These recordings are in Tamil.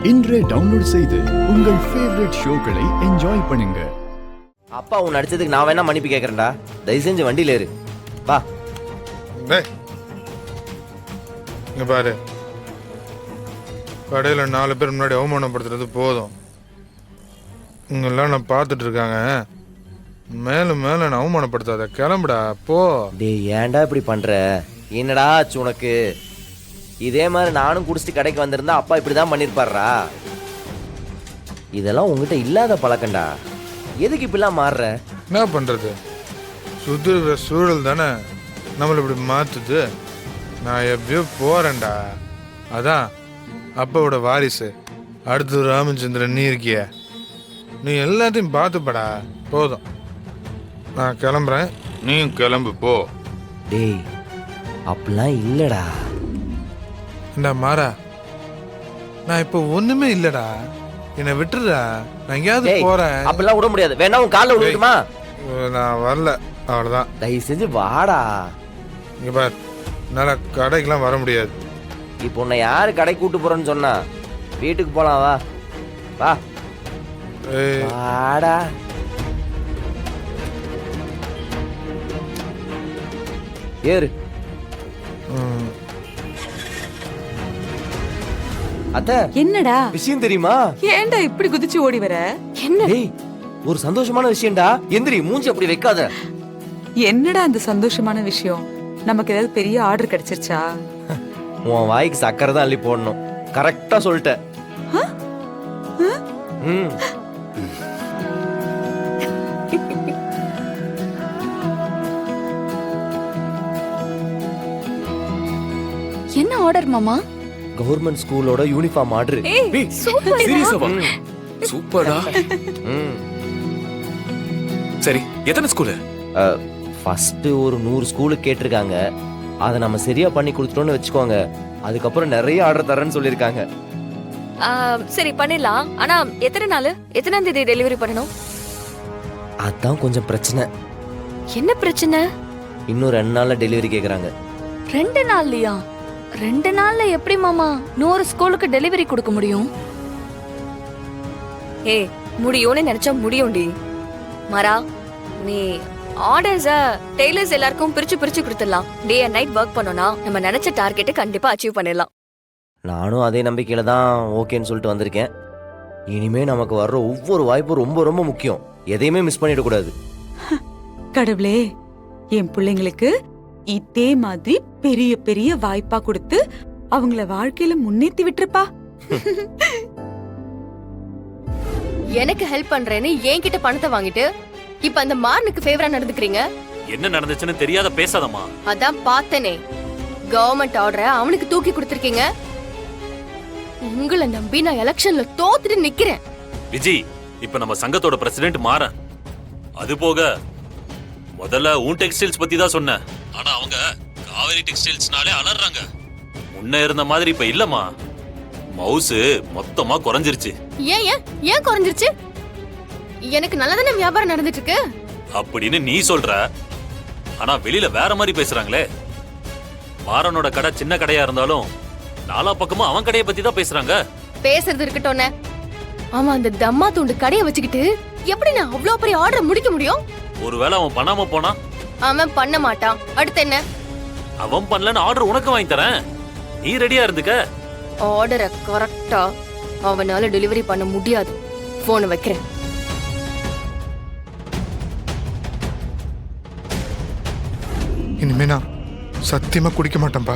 இன்றே டவுன்லோட் செய்து உங்கள் ஃபேவரட் ஷோக்களை என்ஜாய் பண்ணுங்க. அப்பா உன் அடிச்சதுக்கு நான் வேணா மன்னிப்பு கேட்கறேன்டா. தயவு செஞ்சு வண்டியில ஏறு. வா. இங்க பாரு, கடையில் 4 பேர் முன்னாடி அவமானப்படுத்துறது போதும். இங்கெல்லாம் நான் பார்த்துட்டு இருக்காங்க. மேலும் மேல நான் அவமானப்படுத்தாத, கிளம்புடா போ. டேய் ஏன்டா இப்படி பண்ற? என்னடா ஆச்சு உனக்கு? இதே மாதிரி நானும் குடிச்சிட்டு கடைக்கு வந்திருந்தா அப்பா இப்படிதான் பண்ணிருப்பாரா? இதெல்லாம் உங்ககிட்ட இல்லாத பழக்கண்டா. எதுக்கு இப்படிலாம் மாறுற? என்ன பண்றது, சுத்துற சூழல் தானே நம்மளை இப்படி மாத்துது. நான் எப்படியோ போறேன்டா. அதான் அப்பாவோட வாரிசு. அடுத்து ராமச்சந்திரன் நீ இருக்கிய, நீ எல்லாத்தையும் பார்த்துப்படா. போதும், நான் கிளம்புறேன், நீயும் கிளம்பு போ. டேய் அப்படிலாம் இல்லடா. இந்த மாறா, நான் இப்ப ஒண்ணுமே இல்லடா, என்னை விட்டுறா. நான் எங்கேயாவது போறேன். அப்படிலாம் விட முடியாது. வேணா உன் காலில் விழுட்டுமா? நான் வரல, அவ்வளவுதான். தயவு செஞ்சு வாடா. இங்க பார், என்னால கடைக்கெல்லாம் வர முடியாது. இப்போ உன்னை யாரு கடைக்கு கூட்டு போறேன்னு சொன்னா? வீட்டுக்கு போலாம், வா வா. வாடா. ஏறு. அத்தை, என்னடா விஷயம் தெரியுமா? ஏன்டா இப்படி குதிச்சு ஓடி வர? என்ன? டேய் ஒரு சந்தோஷமான விஷயம்டா. எந்திரி, மூஞ்சி அப்படி வைக்காத. என்னடா அந்த சந்தோஷமான விஷயம்? நமக்கு ஏதாவது பெரிய ஆர்டர் கிடைச்சிருச்சா? உன் வாய்க்கு சக்கரை தான் அள்ளி போடணும். கரெக்டா சொல்லிட்ட. என்ன ஆர்டர் மாமா? கவர்மெண்ட் ஸ்கூலோட யூனிஃபார்ம் ஆர்டர். சூப்பர்டா. சரி, எத்தனை ஸ்கூலு? ஃபர்ஸ்ட் ஒரு 100 ஸ்கூலு கேட்டிருக்காங்க. அதை நம்ம சரியா பண்ணி கொடுத்துட்டோம்னு வச்சுக்கோங்க, அதுக்கப்புறம் நிறைய ஆர்டர் தரேன்னு சொல்லியிருக்காங்க. சரி பண்ணிடலாம். ஆனா எத்தனை நாள், எத்தனாம் தேதி டெலிவரி பண்ணணும்? அதான் கொஞ்சம் பிரச்சனை. என்ன பிரச்சனை? இன்னும் 2 நாள்ல டெலிவரி கேக்குறாங்க. 2 நாள்லயா? 2 நாள்ல எப்படி மாமா 100 ஸ்கூலுக்கு டெலிவரி கொடுக்க முடியும்? ஏய், முடியும்னு நினைச்சா முடியும்டி. மரா, நீ ஆர்டர்ஸ டெய்லர்ஸ் எல்லாருக்கும் பிரிச்சு பிரிச்சு கொடுத்துடலாம். டே அண்ட் நைட் ஒர்க் பண்ணோம்னா நம்ம நினைச்ச டார்கெட்டை கண்டிப்பா அச்சீவ் பண்ணிடலாம். நானும் அதே நம்பிக்கையில தான் ஓகேன்னு சொல்லிட்டு வந்திருக்கேன். இனிமே நமக்கு வர்ற ஒவ்வொரு வாய்ப்பும் ரொம்ப ரொம்ப முக்கியம். எதையுமே மிஸ் பண்ணிடக்கூடாது. கடவுளே, என் பிள்ளைங்களுக்கு இதே மாதிரி பெரிய பெரிய வாய்ப்பா கொடுத்து அவங்கள வாழ்க்கையில முன்னேத்தி விட்டுருப்பா. எனக்கு ஹெல்ப் பண்றேன்னு என்கிட்ட பணத்தை வாங்கிட்டு இப்ப அந்த மார்னுக்கு ஃபேவரா நடந்துக்கிறீங்க. என்ன நடந்துச்சுன்னு தெரியாத பேசாதம்மா. அதான் பார்த்தனே, கவர்மெண்ட் ஆர்டரை அவனுக்கு தூக்கி கொடுத்திருக்கீங்க. உங்களை நம்பி நான் எலெக்ஷன்ல தோத்துட்டு நிக்கிறேன். விஜி, இப்ப நம்ம சங்கத்தோட பிரசிடென்ட் மாறன். அது போக முதல்ல உன் டெக்ஸ்டைல்ஸ் பத்தி தான் சொன்னேன். ஆனா அவங்க காவேரி டெக்ஸ்டைல்ஸ்னாலே அலறாங்க. முன்ன இருந்த மாதிரி இப்ப இல்லம்மா. மவுசு மொத்தமா குறைஞ்சிருச்சு. ஏன் ஏன் ஏன் குறைஞ்சிருச்சு? எனக்கு நல்லதானே வியாபாரம் நடந்துட்டு இருக்கு அப்படின்னு நீ சொல்ற. ஆனா வெளியில வேற மாதிரி பேசுறாங்களே. மாறனோட கடை சின்ன கடையா இருந்தாலும் நாலா பக்கமும் அவன் கடையை பத்தி தான் பேசுறாங்க. பேசுறது இருக்கட்டும், அவன் அந்த தம்மா தூண்டு கடையை வச்சுக்கிட்டு எப்படி நான் அவ்வளவு பெரிய ஆர்டர் முடிக்க முடியும்? ஒருவேளை அவன் பண்ணாம போனா? அவன் பண்ண மாட்டான். அடுத்து என்ன? அவன் பண்ணலன்னு ஆர்டர் உனக்கு வாங்கி தரேன், நீ ரெடியா இருந்துக்க. ஆர்டரை கரெக்டா அவனால டெலிவரி பண்ண முடியாது. போன் வைக்கிறேன். இனிமே நான் சத்தியமா குடிக்க மாட்டேன்பா.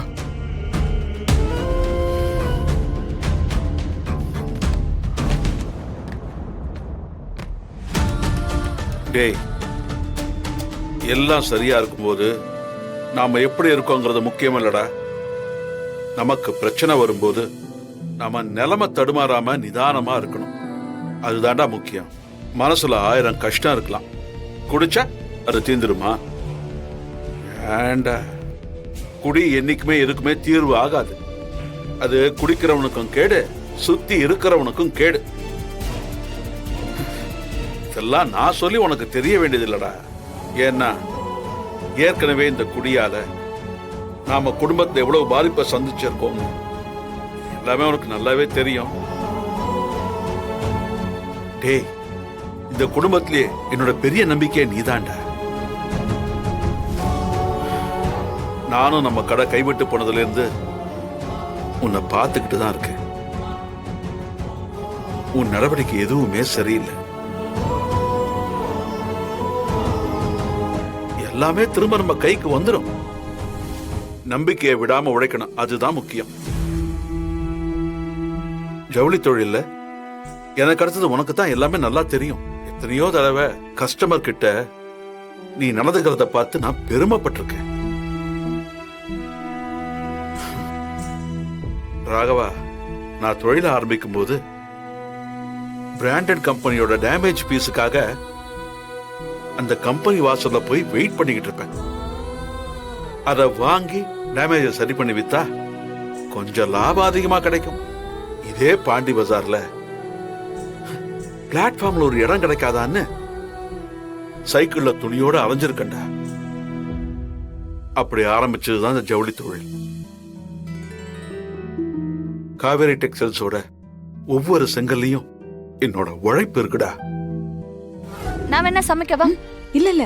டேய், எல்லாம் சரியா இருக்கும்போது நாம எப்படி இருக்கோங்கிறது முக்கியம் இல்லடா. நமக்கு பிரச்சனை வரும்போது நாம நிலைமை தடுமாறாம நிதானமா இருக்கணும். அதுதான்டா முக்கியம். மனசுல 1000 கஷ்டம் இருக்கலாம், குடிச்சா அது தீந்துருமா? ஏண்டா, குடி என்னைக்குமே எதுக்குமே தீர்வு ஆகாது. அது குடிக்கிறவனுக்கும் கேடு, சுத்தி இருக்கிறவனுக்கும் கேடு. இதெல்லாம் நான் சொல்லி உனக்கு தெரிய வேண்டியது இல்லடா. ஏன்னா ஏற்கனவே இந்த குடியால நாம குடும்பத்தை எவ்வளவு பாதிப்பை சந்திச்சிருக்கோம் எல்லாமே உனக்கு நல்லாவே தெரியும். டேய், இந்த குடும்பத்திலே என்னோட பெரிய நம்பிக்கை நீதான்டா. நானும் நம்ம கடை கைவிட்டு போனதுல இருந்து உன்னை பார்த்துக்கிட்டு தான் இருக்கேன். உன் நடவடிக்கை எதுவுமே சரியில்லை. எல்லாமே திரும்ப நம்ம கைக்கு வந்துடும். நம்பிக்கையை விடாம உழைக்கணும், அதுதான் முக்கியம். ஜவுளி தொழில்ல எனக்கு அடுத்தது உனக்கு தான் எல்லாமே நல்லா தெரியும். எத்தனையோ தடவை கஸ்டமர் கிட்ட நீ நடந்துக்கிறத பார்த்து நான் பெருமைப்பட்டிருக்கேன். ராகவா, நான் தொழில ஆரம்பிக்கும் போது பிராண்டட் கம்பெனியோட டேமேஜ் பீஸுக்காக அந்த கம்பெனி வாசல்ல போய் வெயிட் பண்ணிக்கிட்டு இருப்பேன். அதை வாங்கி டேமேஜை சரி பண்ணி வித்தா கொஞ்சம் லாபம் அதிகமா கிடைக்கும். இதே பாண்டி பஜார்ல பிளாட்ஃபார்ம்ல ஒரு இடம் கிடைக்காதான்னு சைக்கிள்ல துணியோட அலைஞ்சிருக்கண்டா. அப்படி ஆரம்பிச்சதுதான் இந்த ஜவுளி தொழில். காவேரி டெக்ஸ்டைல்ஸோட ஒவ்வொரு செங்கல்லையும் என்னோட உழைப்பு இருக்குடா. நான் வேணா சமைக்கவா? இல்ல இல்ல,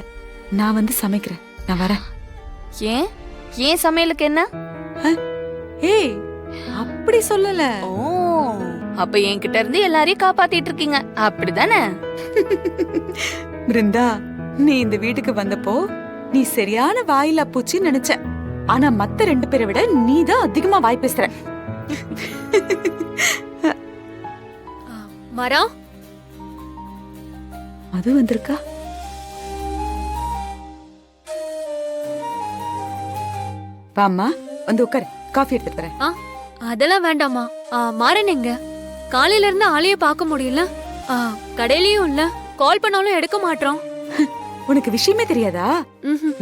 நான் வந்து சமைக்கிறேன், நான் வரேன். ஏன் ஏன் சமையலுக்கு என்ன? ஏய், அப்படி சொல்லல. ஓ, அப்ப என்கிட்ட இருந்து எல்லாரையும் காப்பாத்திட்டு இருக்கீங்க, அப்படிதானே? பிருந்தா, நீ இந்த வீட்டுக்கு வந்தப்போ நீ சரியான வாயிலா பூச்சி நினைச்ச. ஆனா மத்த 2 பேரை விட நீ தான் அதிகமா வாய் பேசுற. மரா, அது வந்திருக்கா? வாம்மா, வந்து உட்காரு, காஃபி எடுத்துட்டு வரேன். அதெல்லாம் வேண்டாமா. மாறன் எங்க? காலையில இருந்து ஆளையே பார்க்க முடியல. கடையிலயும் இல்ல, கால் பண்ணாலும் எடுக்க மாட்டோம். உனக்கு விஷயமே தெரியாதா?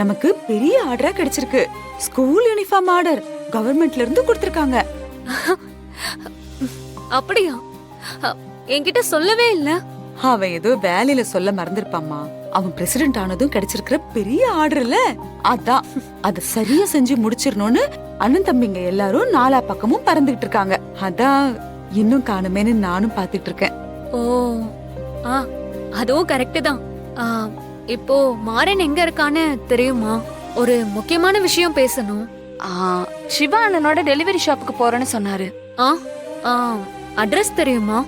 நமக்கு பெரிய ஆர்டரா கிடைச்சிருக்கு. ஸ்கூல் யூனிஃபார்ம் ஆர்டர் கவர்மெண்ட்ல இருந்து கொடுத்திருக்காங்க. அப்படியா? என்கிட்ட சொல்லவே இல்ல. அவன் ஏதோ வேலையில சொல்ல மறந்துருப்பாம்மா. அவன் பிரசிடென்ட் ஆனதும் கிடைச்சிருக்கிற பெரிய ஆர்டர் இல்ல, அதான் அத சரியா செஞ்சு முடிச்சிடணும்னு அண்ணன் தம்பிங்க எல்லாரும் 4 பக்கமும் பறந்துகிட்டு இருக்காங்க. அதான் இன்னும் காணுமேன்னு நானும் பாத்துட்டு இருக்கேன். ஓ, அதுவும் கரெக்ட் தான். இப்போ மாறன் எங்க இருக்கான்னு தெரியுமா? ஒரு முக்கியமான விஷயம் பேசணும். சிவா அண்ணனோட டெலிவரி ஷாப்புக்கு போறேன்னு சொன்னாரு. அட்ரஸ் தெரியுமா?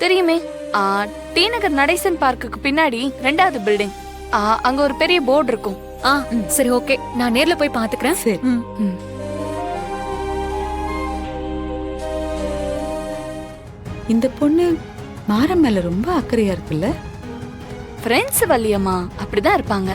தெரியுமே. டி நகர் நடேசன் பார்க்குக்கு பின்னாடி 2வது பில்டிங். அங்க ஒரு பெரிய போர்டு இருக்கும். சரி, ஓகே, நான் நேர்ல போய் பாத்துக்கிறேன். சரி. இந்த பொண்ணு மாறம் மேல ரொம்ப அக்கறையா இருக்குல்ல? ஃப்ரெண்ட்ஸ் வள்ளியம்மா அப்படிதான் இருப்பாங்க.